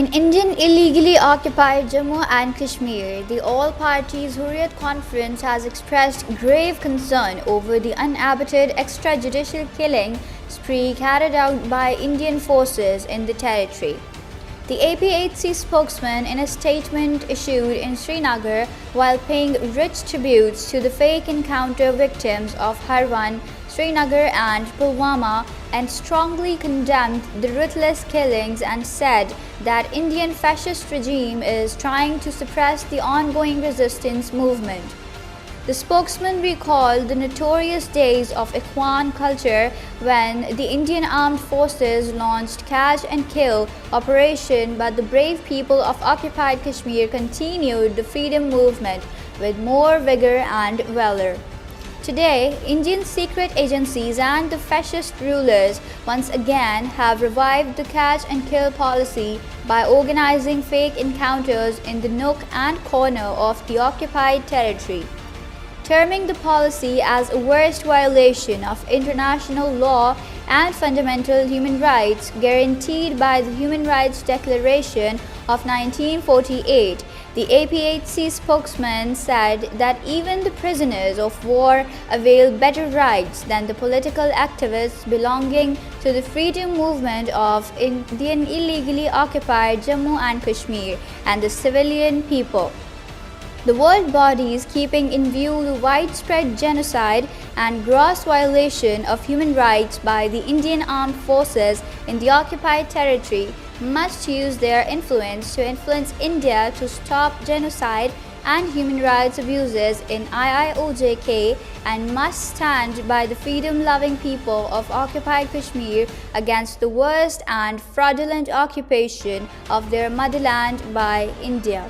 In Indian illegally occupied Jammu and Kashmir, the All Parties Hurriyat Conference has expressed grave concern over the unabated extrajudicial killing spree carried out by Indian forces in the territory. The APHC spokesman, in a statement issued in Srinagar while paying rich tributes to the fake encounter victims of Harwan, Srinagar and Pulwama, and strongly condemned the ruthless killings and said that Indian fascist regime is trying to suppress the ongoing resistance movement. The spokesman recalled the notorious days of Ikhwan culture when the Indian armed forces launched catch and kill operation, but the brave people of occupied Kashmir continued the freedom movement with more vigor and valor. Today, Indian secret agencies and the fascist rulers once again have revived the catch and kill policy by organizing fake encounters in the nook and corner of the occupied territory. Terming the policy as a worst violation of international law and fundamental human rights guaranteed by the Human Rights Declaration of 1948, the APHC spokesman said that even the prisoners of war avail better rights than the political activists belonging to the freedom movement of Indian illegally occupied Jammu and Kashmir and the civilian people. The world bodies keeping in view the widespread genocide and gross violation of human rights by the Indian armed forces in the occupied territory must use their influence to influence India to stop genocide and human rights abuses in IIOJK and must stand by the freedom-loving people of occupied Kashmir against the worst and fraudulent occupation of their motherland by India.